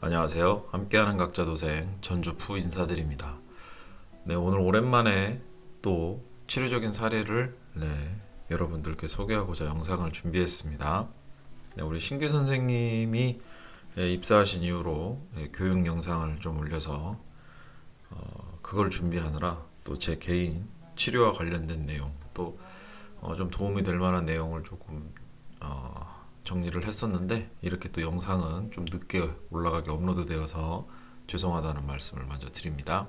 안녕하세요. 함께하는 각자 도생 전주푸 인사드립니다. 네, 오늘 오랜만에 또 치료적인 사례를 여러분들께 소개하고자 영상을 준비했습니다. 네, 우리 신규 선생님이 입사하신 이후로 교육 영상을 좀 올려서 그걸 준비하느라 또 제 개인 치료와 관련된 내용 또 좀 도움이 될 만한 내용을 조금 정리를 했었는데 이렇게 또 영상은 좀 늦게 올라가게 업로드되어서 죄송하다는 말씀을 먼저 드립니다.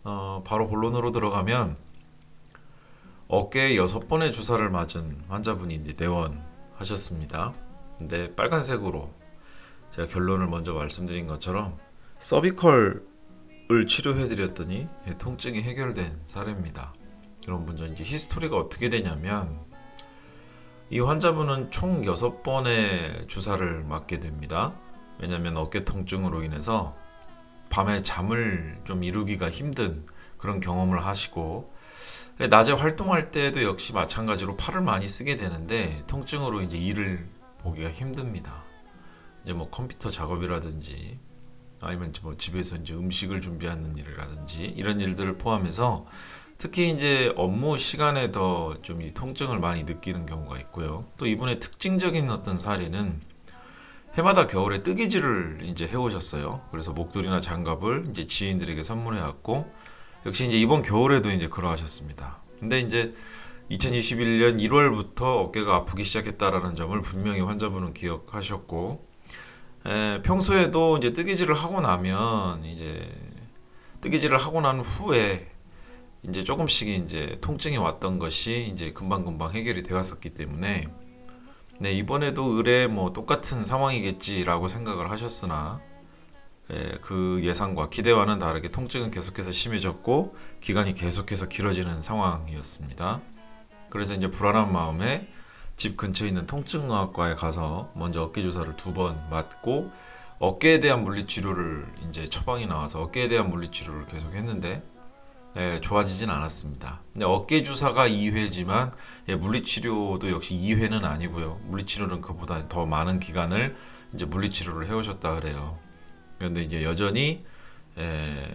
바로 본론으로 들어가면 어깨에 6번의 주사를 맞은 환자분이 이제 내원하셨습니다. 근데 빨간색으로 제가 결론을 먼저 말씀드린 것처럼 서비컬을 치료해드렸더니 통증이 해결된 사례입니다. 그럼 먼저 이제 히스토리가 어떻게 되냐면 이 환자분은 총 6번의 주사를 맞게 됩니다. 왜냐하면 어깨 통증으로 인해서 밤에 잠을 좀 이루기가 힘든 그런 경험을 하시고 낮에 활동할 때도 역시 마찬가지로 팔을 많이 쓰게 되는데 통증으로 이제 일을 보기가 힘듭니다. 이제 뭐 컴퓨터 작업이라든지 아니면 뭐 집에서 이제 음식을 준비하는 일이라든지 이런 일들을 포함해서 특히 이제 업무 시간에 더 좀 이 통증을 많이 느끼는 경우가 있고요. 또 이분의 특징적인 어떤 사례는 해마다 겨울에 뜨개질을 이제 해오셨어요. 그래서 목도리나 장갑을 이제 지인들에게 선물해왔고 역시 이제 이번 겨울에도 이제 그러하셨습니다. 근데 이제 2021년 1월부터 어깨가 아프기 시작했다라는 점을 분명히 환자분은 기억하셨고 평소에도 이제 뜨개질을 하고 나면 이제 뜨개질을 하고 난 후에 이제 조금씩 이제 통증이 왔던 것이 이제 금방금방 해결이 되었었기 때문에 이번에도 의뢰 뭐 똑같은 상황이겠지라고 생각을 하셨으나 그 예상과 기대와는 다르게 통증은 계속해서 심해졌고 기간이 계속해서 길어지는 상황이었습니다. 그래서 이제 불안한 마음에 집 근처에 있는 통증의학과에 가서 먼저 어깨 주사를 2번 맞고 어깨에 대한 물리치료를 이제 처방이 나와서 어깨에 대한 물리치료를 계속 했는데 좋아지진 않았습니다. 근데 어깨 주사가 2회지만 물리치료도 역시 2회는 아니고요. 물리치료는 그보다 더 많은 기간을 이제 물리치료를 해오셨다 그래요. 그런데 이제 여전히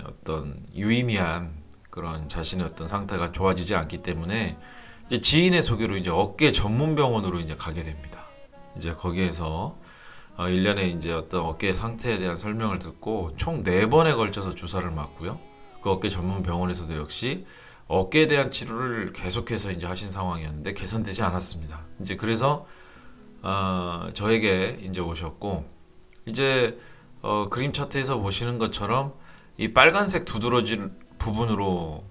어떤 유의미한 그런 자신의 어떤 상태가 좋아지지 않기 때문에 이제 지인의 소개로 이제 어깨 전문 병원으로 이제 가게 됩니다. 이제 거기에서 1년에 이제 어떤 어깨 상태에 대한 설명을 듣고 총 4번에 걸쳐서 주사를 맞고요. 그 어깨 전문 병원에서도 역시 어깨에 대한 치료를 계속해서 이제 하신 상황이었는데 개선되지 않았습니다. 이제 그래서 저에게 이제 오셨고 이제 그림 차트에서 보시는 것처럼 이 빨간색 두드러진 부분으로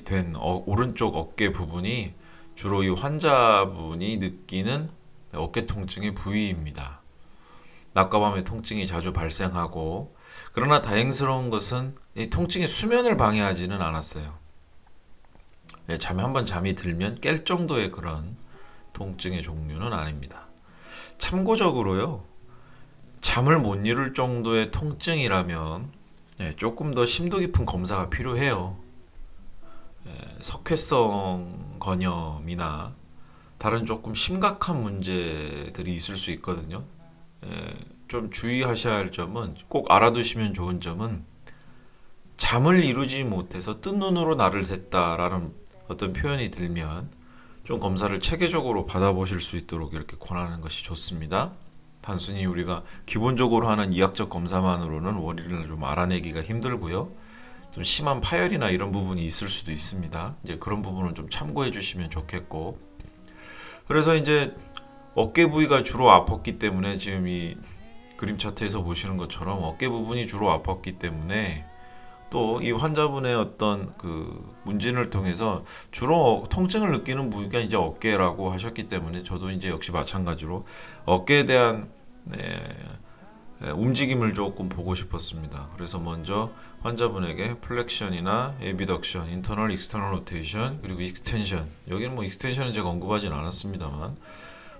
된 오른쪽 어깨 부분이 주로 이 환자분이 느끼는 어깨 통증의 부위입니다. 낮과 밤에 통증이 자주 발생하고 그러나 다행스러운 것은 이 통증이 수면을 방해하지는 않았어요. 잠이 들면 깰 정도의 그런 통증의 종류는 아닙니다. 참고적으로요, 잠을 못 이룰 정도의 통증이라면 조금 더 심도 깊은 검사가 필요해요. 석회성 건염이나 다른 조금 심각한 문제들이 있을 수 있거든요. 좀 주의하셔야 할 점은 꼭 알아두시면 좋은 점은 잠을 이루지 못해서 뜬 눈으로 나를 샜다라는 어떤 표현이 들면 좀 검사를 체계적으로 받아보실 수 있도록 이렇게 권하는 것이 좋습니다. 단순히 우리가 기본적으로 하는 이학적 검사만으로는 원인을 좀 알아내기가 힘들고요. 좀 심한 파열이나 이런 부분이 있을 수도 있습니다. 이제 그런 부분은 좀 참고해 주시면 좋겠고. 그래서 이제 어깨 부위가 주로 아팠기 때문에 지금 이 그림 차트에서 보시는 것처럼 어깨 부분이 주로 아팠기 때문에 또 이 환자분의 어떤 그 문진을 통해서 주로 통증을 느끼는 부위가 이제 어깨라고 하셨기 때문에 저도 이제 역시 마찬가지로 어깨에 대한 움직임을 조금 보고 싶었습니다. 그래서 먼저 환자분에게 플렉션이나 에비덕션, 인터널, 익스터널 로테이션 그리고 익스텐션, 여기는 뭐 익스텐션은 제가 언급하진 않았습니다만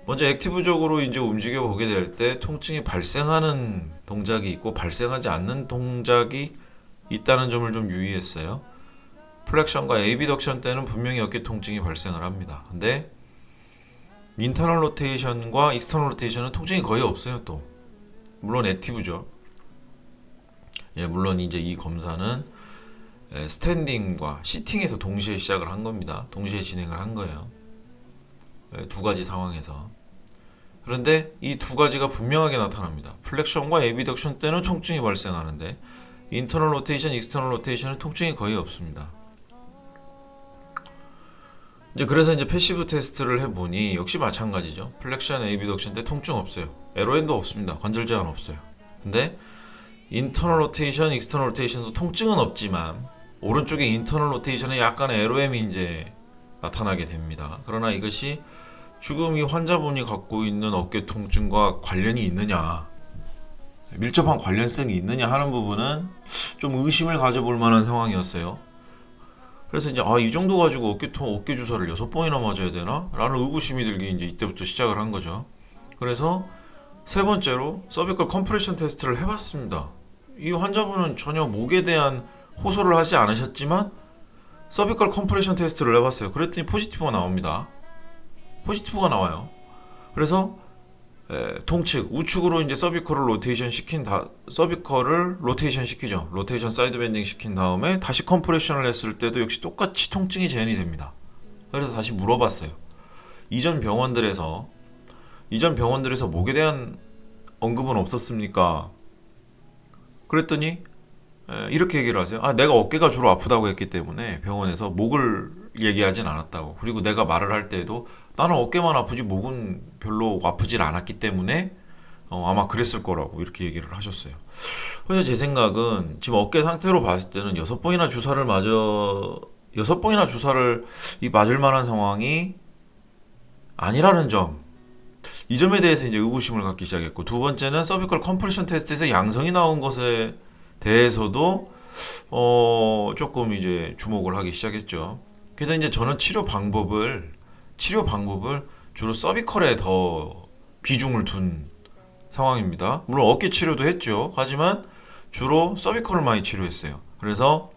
먼저 액티브적으로 이제 움직여 보게 될 때 통증이 발생하는 동작이 있고 발생하지 않는 동작이 있다는 점을 좀 유의했어요. 플렉션과 에비덕션 때는 분명히 어깨 통증이 발생을 합니다. 근데 인터널 로테이션과 익스터널 로테이션은 통증이 거의 없어요. 또 물론 액티브죠. 물론 이제 이 검사는 스탠딩과 시팅에서 동시에 시작을 한 겁니다. 동시에 진행을 한 거예요. 두 가지 상황에서. 그런데 이 두 가지가 분명하게 나타납니다. 플렉션과 에비덕션 때는 통증이 발생하는데 인터널 로테이션, 익스터널 로테이션은 통증이 거의 없습니다. 그래서 이제 패시브 테스트를 해보니 역시 마찬가지죠. 플렉션, 에비덕션 때 통증 없어요. LON도 없습니다. 관절 제한 없어요. 근데 인터널 로테이션, 익스터널 로테이션도 통증은 없지만 오른쪽에 인터널 로테이션에 약간의 LOM이 이제 나타나게 됩니다. 그러나 이것이 지금 이 환자분이 갖고 있는 어깨 통증과 관련이 있느냐, 밀접한 관련성이 있느냐 하는 부분은 좀 의심을 가져볼 만한 상황이었어요. 그래서 이제 이 정도 가지고 어깨 주사를 6번이나 맞아야 되나? 라는 의구심이 들기 이제 이때부터 시작을 한 거죠. 그래서 세 번째로 서비컬 컴프레션 테스트를 해봤습니다. 이 환자분은 전혀 목에 대한 호소를 하지 않으셨지만 서비컬 컴프레션 테스트를 해봤어요. 그랬더니 포지티브가 나옵니다. 포지티브가 나와요. 그래서 동측, 우측으로 이제 서비컬을 로테이션 시키죠. 로테이션 사이드 밴딩 시킨 다음에 다시 컴프레션을 했을 때도 역시 똑같이 통증이 재현이 됩니다. 그래서 다시 물어봤어요. 이전 병원들에서 목에 대한 언급은 없었습니까? 그랬더니 이렇게 얘기를 하세요. 내가 어깨가 주로 아프다고 했기 때문에 병원에서 목을 얘기하진 않았다고. 그리고 내가 말을 할 때에도 나는 어깨만 아프지 목은 별로 아프질 않았기 때문에 아마 그랬을 거라고 이렇게 얘기를 하셨어요. 그래서 제 생각은 지금 어깨 상태로 봤을 때는 6번이나 주사를 맞을 만한 상황이 아니라는 점. 이 점에 대해서 이제 의구심을 갖기 시작했고, 두 번째는 서비컬 컴프레션 테스트에서 양성이 나온 것에 대해서도 조금 이제 주목을 하기 시작했죠. 그래서 이제 저는 치료 방법을 주로 서비컬에 더 비중을 둔 상황입니다. 물론 어깨 치료도 했죠. 하지만 주로 서비컬을 많이 치료했어요. 그래서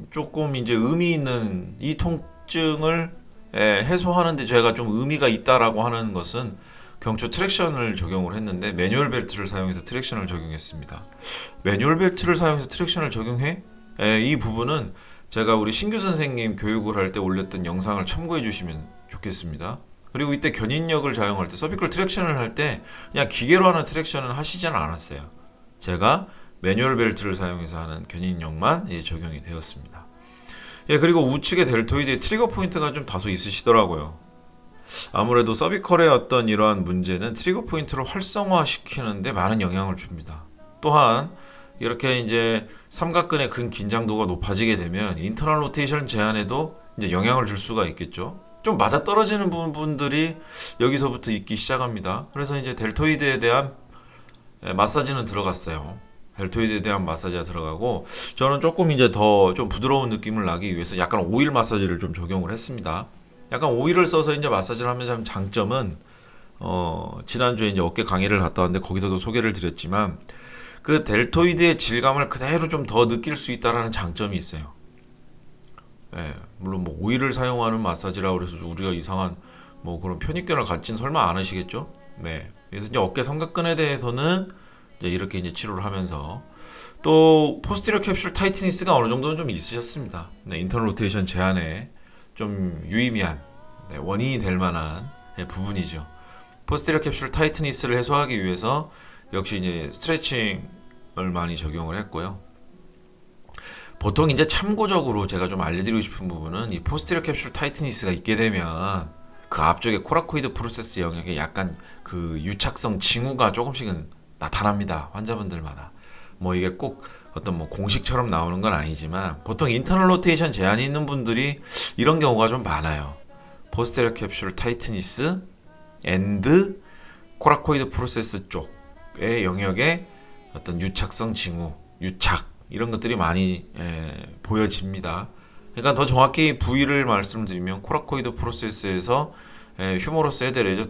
조금 이제 의미 있는 이 통증을 해소하는데 제가 좀 의미가 있다라고 하는 것은 경추 트랙션을 적용을 했는데 매뉴얼 벨트를 사용해서 트랙션을 적용했습니다. 매뉴얼 벨트를 사용해서 트랙션을 적용해? 이 부분은 제가 우리 신규 선생님 교육을 할 때 올렸던 영상을 참고해 주시면 좋겠습니다. 그리고 이때 견인력을 사용할 때 서비컬 트랙션을 할 때 그냥 기계로 하는 트랙션은 하시지는 않았어요. 제가 매뉴얼 벨트를 사용해서 하는 견인력만 적용이 되었습니다. 그리고 우측의 델토이드의 트리거 포인트가 좀 다소 있으시더라고요. 아무래도 서비컬의 어떤 이러한 문제는 트리거 포인트를 활성화시키는데 많은 영향을 줍니다. 또한 이렇게 이제 삼각근의 근 긴장도가 높아지게 되면 인터널 로테이션 제한에도 이제 영향을 줄 수가 있겠죠. 좀 맞아떨어지는 부분들이 여기서부터 있기 시작합니다. 그래서 이제 델토이드에 대한 마사지는 들어갔어요. 델토이드에 대한 마사지가 들어가고, 저는 조금 이제 더 좀 부드러운 느낌을 나기 위해서 약간 오일 마사지를 좀 적용을 했습니다. 약간 오일을 써서 이제 마사지를 하면서 장점은 지난주에 이제 어깨 강의를 갔다 왔는데 거기서도 소개를 드렸지만 그 델토이드의 질감을 그대로 좀 더 느낄 수 있다라는 장점이 있어요. 물론 뭐 오일을 사용하는 마사지라고 그래서 우리가 이상한 뭐 그런 편익견을 갖진 설마 않으시겠죠? 그래서 이제 어깨 삼각근에 대해서는 이제 이렇게 이제 치료를 하면서 또 포스티리어 캡슐 타이트니스가 어느 정도는 좀 있으셨습니다. 인터널 로테이션 제한에 좀 유의미한 원인이 될 만한 부분이죠. 포스티리어 캡슐 타이트니스를 해소하기 위해서 역시 이제 스트레칭을 많이 적용을 했고요. 보통 이제 참고적으로 제가 좀 알려드리고 싶은 부분은 이 포스티리어 캡슐 타이트니스가 있게 되면 그 앞쪽에 코라코이드 프로세스 영역에 약간 그 유착성 징후가 조금씩은 나타납니다. 환자분들마다. 뭐 이게 꼭 어떤 뭐 공식처럼 나오는 건 아니지만 보통 인터널 로테이션 제한이 있는 분들이 이런 경우가 좀 많아요. 포스테리어 캡슐 타이트니스 앤드 코라코이드 프로세스 쪽의 영역에 어떤 유착성 징후, 유착 이런 것들이 많이 보여집니다. 그러니까 더 정확히 부위를 말씀드리면 코라코이드 프로세스에서 휴머러스 헤드레저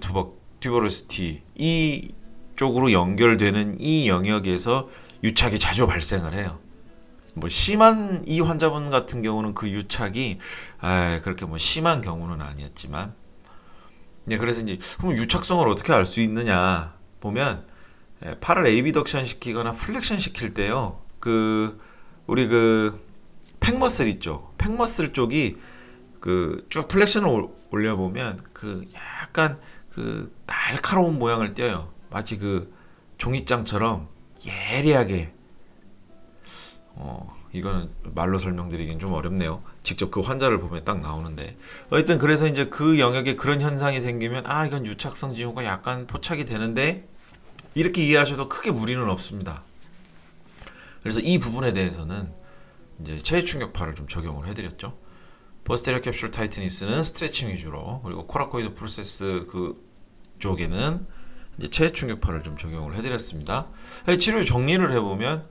튜버러시티 이 쪽으로 연결되는 이 영역에서 유착이 자주 발생을 해요. 뭐 심한 이 환자분 같은 경우는 그 유착이 그렇게 뭐 심한 경우는 아니었지만, 그래서 이제 그럼 유착성을 어떻게 알 수 있느냐 보면 팔을 에이비덕션 시키거나 플렉션 시킬 때요. 우리 팩머슬 있죠. 팩머슬 쪽이 쭉 플렉션을 올려보면 약간 날카로운 모양을 띄어요. 마치 종이장처럼 예리하게. 이거는 말로 설명드리긴 좀 어렵네요. 직접 그 환자를 보면 딱 나오는데. 어쨌든 그래서 이제 그 영역에 그런 현상이 생기면 이건 유착성 징후가 약간 포착이 되는데 이렇게 이해하셔도 크게 무리는 없습니다. 그래서 이 부분에 대해서는 이제 체외 충격파를 좀 적용을 해드렸죠. 포스테리어 캡슐 타이트니스는 스트레칭 위주로, 그리고 코라코이드 프로세스 쪽에는 이제 체외 충격파를 좀 적용을 해드렸습니다. 치료 정리를 해보면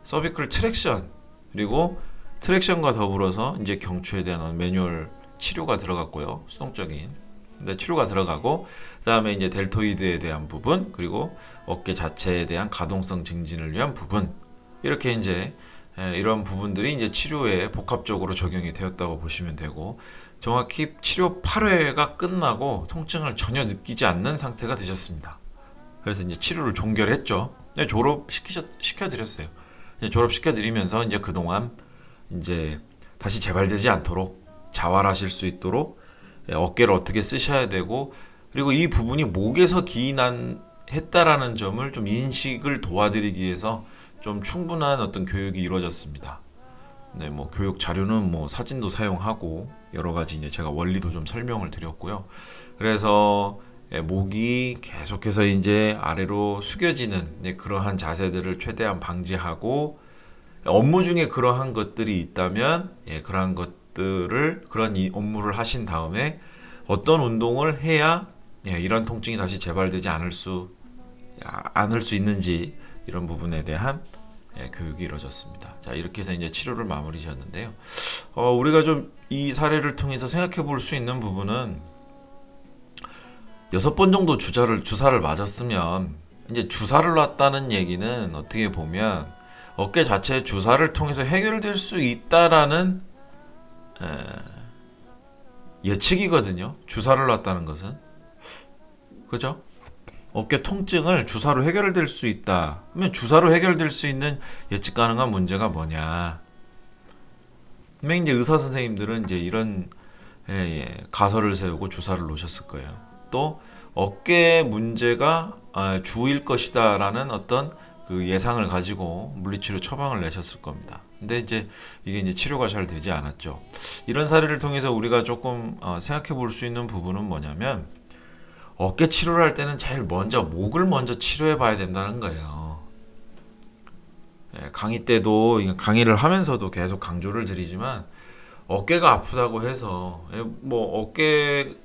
서비클 트랙션, 그리고 트랙션과 더불어서 이제 경추에 대한 매뉴얼 치료가 들어갔고요. 수동적인 치료가 들어가고, 그 다음에 이제 델토이드에 대한 부분, 그리고 어깨 자체에 대한 가동성 증진을 위한 부분, 이렇게 이제 이런 부분들이 이제 치료에 복합적으로 적용이 되었다고 보시면 되고, 정확히 치료 8회가 끝나고 통증을 전혀 느끼지 않는 상태가 되셨습니다. 그래서 이제 치료를 종결했죠. 졸업시켜드렸어요. 졸업시켜드리면서 이제 그동안 이제 다시 재발되지 않도록 자활하실 수 있도록 어깨를 어떻게 쓰셔야 되고, 그리고 이 부분이 목에서 기인했다라는 점을 좀 인식을 도와드리기 위해서 좀 충분한 어떤 교육이 이루어졌습니다. 뭐 교육 자료는 뭐 사진도 사용하고 여러 가지 이제 제가 원리도 좀 설명을 드렸고요. 그래서 목이 계속해서 이제 아래로 숙여지는 그러한 자세들을 최대한 방지하고, 업무 중에 그러한 것들이 있다면 그러한 것들을 그런 업무를 하신 다음에 어떤 운동을 해야 이런 통증이 다시 재발되지 않을 수 있는지, 이런 부분에 대한 교육이 이루어졌습니다. 자, 이렇게 해서 이제 치료를 마무리 지었는데요. 우리가 좀 이 사례를 통해서 생각해 볼 수 있는 부분은 6번 정도 주사를 맞았으면, 이제 주사를 놨다는 얘기는 어떻게 보면 어깨 자체의 주사를 통해서 해결될 수 있다라는 예측이거든요. 주사를 놨다는 것은. 그죠? 어깨 통증을 주사로 해결될 수 있다. 그러면 주사로 해결될 수 있는 예측 가능한 문제가 뭐냐? 분명히 이제 의사 선생님들은 이제 이런 가설을 세우고 주사를 놓으셨을 거예요. 또 어깨 문제가 주일 것이다라는 어떤 예상을 가지고 물리치료 처방을 내셨을 겁니다. 근데 이제 이게 이제 치료가 잘 되지 않았죠. 이런 사례를 통해서 우리가 조금 생각해 볼 수 있는 부분은 뭐냐면, 어깨 치료를 할 때는 제일 먼저 목을 먼저 치료해 봐야 된다는 거예요. 강의 때도, 강의를 하면서도 계속 강조를 드리지만, 어깨가 아프다고 해서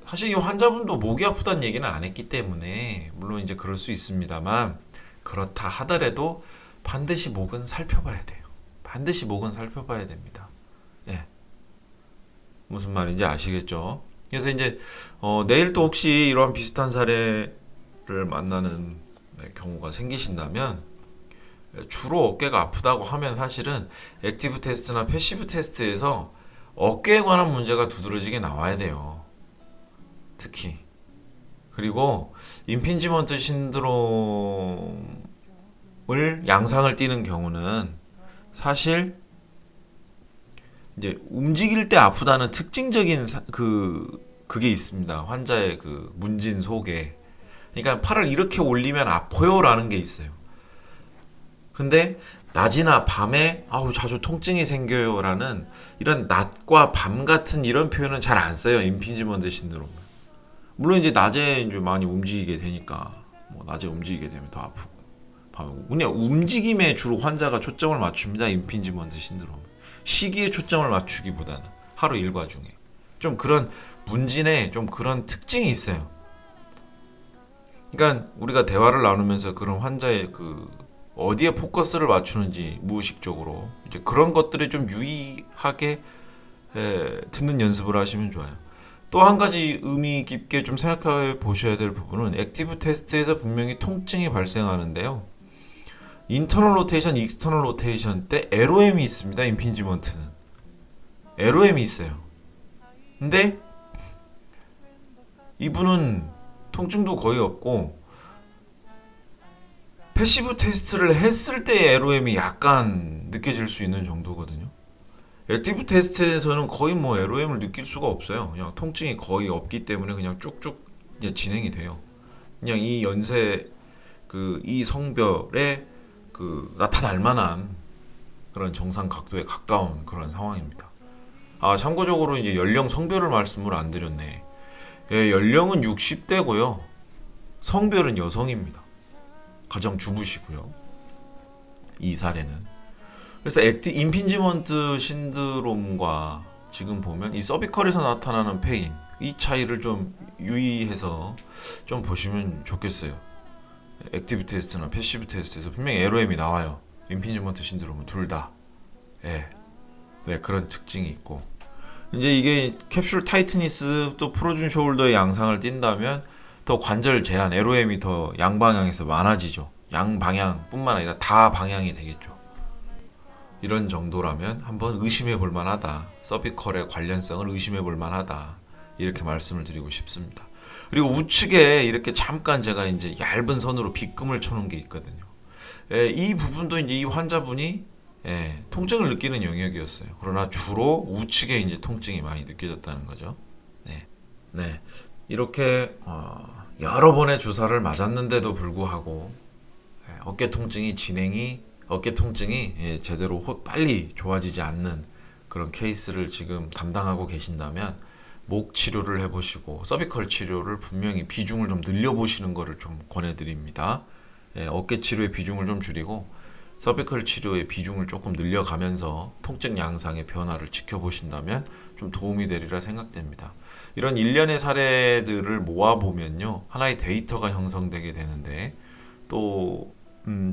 사실 이 환자분도 목이 아프다는 얘기는 안 했기 때문에 물론 이제 그럴 수 있습니다만, 그렇다 하더라도 반드시 목은 살펴봐야 돼요. 반드시 목은 살펴봐야 됩니다. 무슨 말인지 아시겠죠? 그래서 이제 내일 또 혹시 이러한 비슷한 사례를 만나는 경우가 생기신다면, 주로 어깨가 아프다고 하면 사실은 액티브 테스트나 패시브 테스트에서 어깨에 관한 문제가 두드러지게 나와야 돼요. 특히. 그리고 임핀지먼트 신드롬을 양상을 띠는 경우는 사실 이제 움직일 때 아프다는 특징적인 그게 있습니다. 환자의 문진 속에. 그러니까 팔을 이렇게 올리면 아파요라는 게 있어요. 근데 낮이나 밤에 자주 통증이 생겨요라는 이런 낮과 밤 같은 이런 표현은 잘 안 써요. 임핀지먼트 신드롬. 물론 이제 낮에 이제 많이 움직이게 되니까 낮에 움직이게 되면 더 아프고, 그냥 움직임에 주로 환자가 초점을 맞춥니다. 임핀지먼트 신드롬. 시기에 초점을 맞추기보다는 하루 일과 중에 좀 그런 문진에 좀 그런 특징이 있어요. 그러니까 우리가 대화를 나누면서 그런 환자의 어디에 포커스를 맞추는지 무의식적으로 이제 그런 것들이 좀 유의하게 듣는 연습을 하시면 좋아요. 또 한 가지 의미 깊게 좀 생각해 보셔야 될 부분은, 액티브 테스트에서 분명히 통증이 발생하는데요. 인터널 로테이션, 익스터널 로테이션 때 LOM이 있습니다. 임핀지먼트는 LOM이 있어요. 근데 이분은 통증도 거의 없고 패시브 테스트를 했을 때의 LOM이 약간 느껴질 수 있는 정도거든요. 액티브 테스트에서는 거의 뭐 LOM을 느낄 수가 없어요. 그냥 통증이 거의 없기 때문에 그냥 쭉쭉 이제 진행이 돼요. 그냥 이 연세 이 성별에 나타날 만한 그런 정상 각도에 가까운 그런 상황입니다. 아, 참고적으로 이제 연령 성별을 말씀을 안 드렸네. 예, 연령은 60대고요. 성별은 여성입니다. 가정주부시고요. 이 사례는. 그래서 임핀지먼트 신드롬과 지금 보면 이 서비컬에서 나타나는 페인, 이 차이를 좀 유의해서 좀 보시면 좋겠어요. 액티브 테스트나 패시브 테스트에서 분명히 LOM이 나와요. 임핀지먼트 신드롬은 둘 다. 예. 네, 그런 특징이 있고. 이제 이게 캡슐 타이트니스 또 프로준 숄더의 양상을 띈다면 더 관절 제한, LOM이 더 양방향에서 많아지죠. 양방향뿐만 아니라 다 방향이 되겠죠. 이런 정도라면 한번 의심해 볼 만하다. 서비컬의 관련성을 의심해 볼 만하다. 이렇게 말씀을 드리고 싶습니다. 그리고 우측에 이렇게 잠깐 제가 이제 얇은 선으로 빗금을 쳐놓은 게 있거든요. 예, 이 부분도 이제 이 환자분이 통증을 느끼는 영역이었어요. 그러나 주로 우측에 이제 통증이 많이 느껴졌다는 거죠. 네. 이렇게 여러 번의 주사를 맞았는데도 불구하고 어깨 통증이 제대로 빨리 좋아지지 않는 그런 케이스를 지금 담당하고 계신다면 목 치료를 해보시고 서비컬 치료를 분명히 비중을 좀 늘려보시는 것을 좀 권해드립니다. 어깨 치료의 비중을 좀 줄이고 서비컬 치료의 비중을 조금 늘려가면서 통증 양상의 변화를 지켜보신다면 좀 도움이 되리라 생각됩니다. 이런 일련의 사례들을 모아보면요, 하나의 데이터가 형성되게 되는데, 또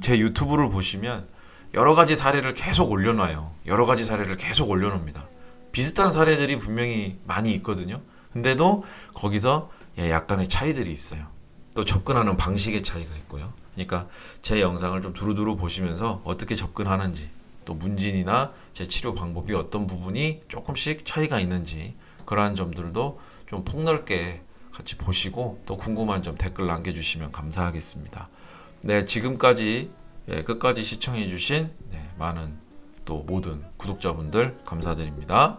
제 유튜브를 보시면 여러 가지 사례를 계속 올려놔요. 여러 가지 사례를 계속 올려놓습니다. 비슷한 사례들이 분명히 많이 있거든요. 근데도 거기서 약간의 차이들이 있어요. 또 접근하는 방식의 차이가 있고요. 그러니까 제 영상을 좀 두루두루 보시면서 어떻게 접근하는지, 또 문진이나 제 치료 방법이 어떤 부분이 조금씩 차이가 있는지, 그러한 점들도 좀 폭넓게 같이 보시고 또 궁금한 점 댓글 남겨주시면 감사하겠습니다. 네, 지금까지 끝까지 시청해주신 많은 또 모든 구독자분들 감사드립니다.